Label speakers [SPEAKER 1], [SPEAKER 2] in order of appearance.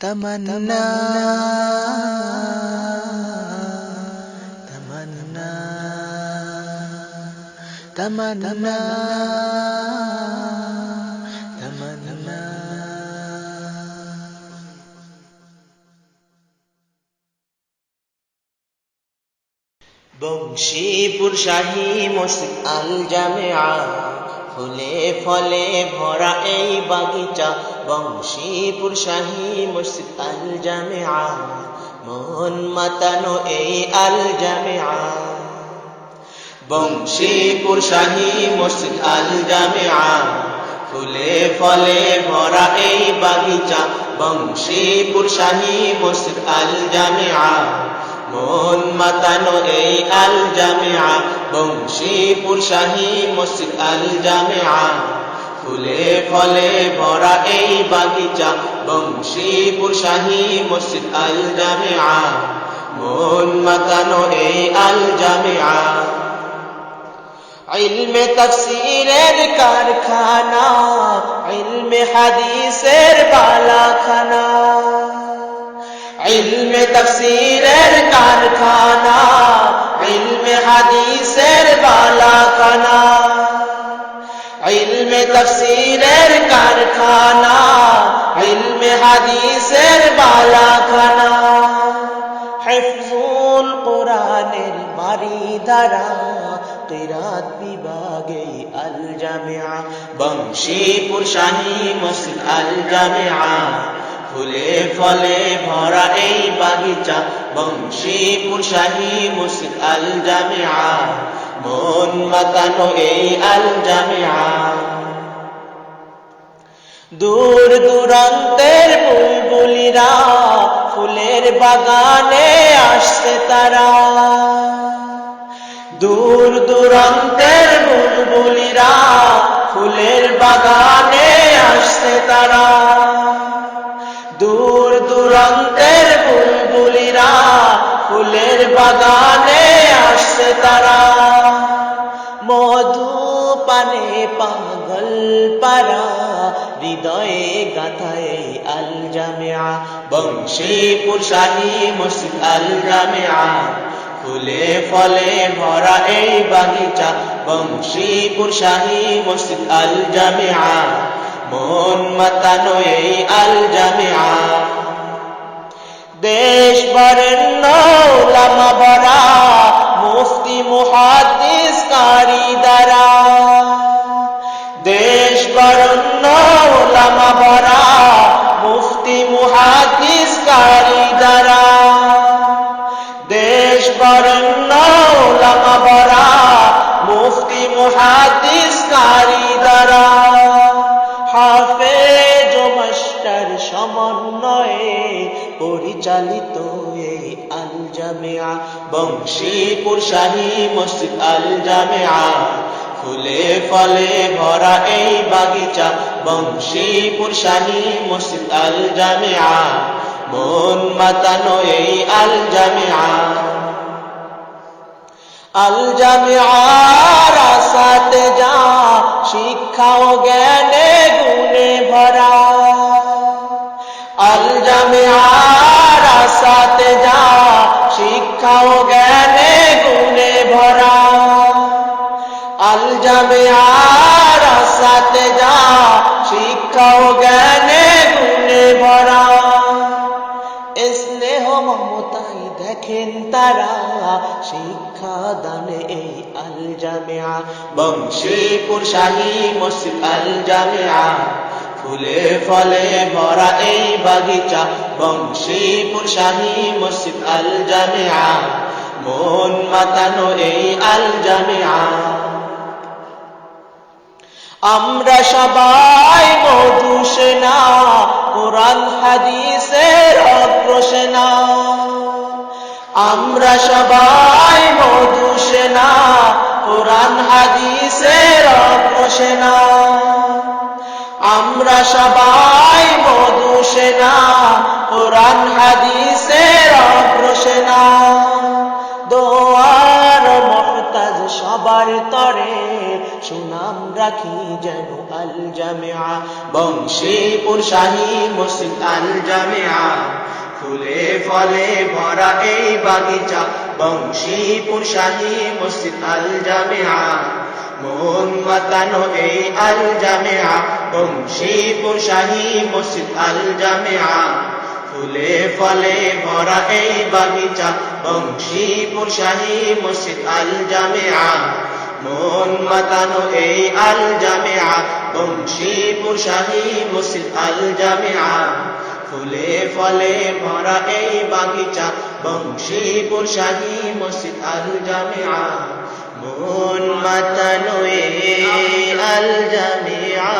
[SPEAKER 1] तमन्ना तमन्ना तमन्ना तमन्ना
[SPEAKER 2] বংশীপুর শাহী মসজিদ আল জামিয়া, ফুলে ফলে ভরা এই বাগিচা। বংশীপুর শাহী মসজিদ আল জামিয়া, মন মাতানো এই আল জামিয়া। বংশীপুর শাহী মসজিদ আল জামিয়া, ফুলে ফলে ভরা এই বাগিচা। বংশীপুর শাহী মসজিদ আল জামিয়া, মন মাতানো এই আল জামিয়া। বংশীপুর শাহী মসজিদ আল জামিয়া, ফুলে ফলে ভরা এই বাগিচা। বংশীপুর শাহী মসজিদ আল জামিয়া, মন মাতানো এই আল জামিয়া। ইলমে তাফসীরের কারখানা, ইলমে হাদিসের বালাখানা। ইলমে তাফসীরের কারখানা, ইলমে হাদিসের বালাখানা। ইলমে তাফসীরের কারখানা, ইলমে হাদিসের বালাখানা। হিফজুল কোরআনের বারিধারা, কিরাত বিভাগে আল জামিয়া। বংশীপুর শাহী মসজিদ আল জামিয়া, ফুলে ফলে ভরা এই বাগিচা। বংশীপুর শাহী মসজিদ আল জামিয়া, মন মাতানো এই আল জামিয়া। দূর দূরান্তের বুলবুলিরা, ফুলের বাগানে আসছে তারা। দূর দূরান্তের বুলবুলিরা, ফুলের বাগানে আসছে তারা। দূর দূরান্তের বুলবুলিরা, ফুলের বাগানে আসছে তারা। মধু পানে পাগল পারা, হৃদয়ে গাথায় আল জামিয়া। বংশীপুর শাহী মসজিদ আল জামিয়া, ফুলে ফলে ভরা এই বাগিচা। বংশীপুর শাহী মসজিদ আল জামিয়া, মন মাতানো এই আল জামিয়া। দেশ বরেণ্য উলামা বরা, মুফতি মুহাদ্দিস কারি দ্বারা। দেশ বরেণ্য উলামা বরা, মুফতি মুহাদ্দিস কারি দ্বারা। দেশ বরেণ্য উলামা বরা, মুফতি মুহাদ্দিস কারি দ্বারা। হাফেজ ও মাস্টার সমন্বয়ে পরিচালিত এই আল জামিয়া। বংশীপুর শাহী মসজিদ আল জামিয়া, ফুলে ফলে ভরা এই বাগিচা। বংশীপুর শাহী মসজিদ আল জামিয়া, মন মাতানো এই আল জামিয়া। আল জামিয়ার আসাতে যা, শিক্ষা ও জ্ঞানে গুণে ভরা। আল জামিয়ার আসাতে যা, শিক্ষা ও জ্ঞানে গুণে ভরা। আল জামিয়ার আসাতে যা, শিক্ষা ও জ্ঞানে গুণে ভরা। স্নেহ মমতায় দেখেন তারা, শিক্ষা দানে এই আল জামিয়া। বংশীপুর শাহী মসজিদ আল জামিয়া, ফুলে ফলে ভরা এই বাগিচা। বংশীপুর শাহী মসজিদ আল জামিয়া, মন মাতানো এই আল জামিয়া। আমরা সবাই মধু সেনা, কোরআন হাদিসের অগ্রসেনা। আমরা সবাই মধু সেনা, কোরআন হাদিসের অগ্রসেনা। আমরা সবাই মধু সেনা, কোরআন হাদিসের অগ্রসেনা। দোয়ার মহতাজ সবার তরে, সুনাম রাখি যেন আল আল জামিয়া বংশীপুর শাহী মসজিদ আল জামিয়া ফুলে ফলে ভরা এই বাগিচা বংশীপুর শাহী মসজিদ আল জামিয়া মন মাতানো এই আল জামিয়া বংশীপুর শাহী মসজিদ আল জামিয়া ফুলে ফলে ভরা এই বাগিচা বংশীপুর শাহী মসজিদ আল জামিয়া মন মাতানো এই আল জামিয়া বংশীপুর শাহী মসজিদ আল জামিয়া ফুলে ফলে ভরা এই বাগিচা বংশীপুর শাহী মসজিদ আল জামিয়া মন মাতানো এই আল জামিয়া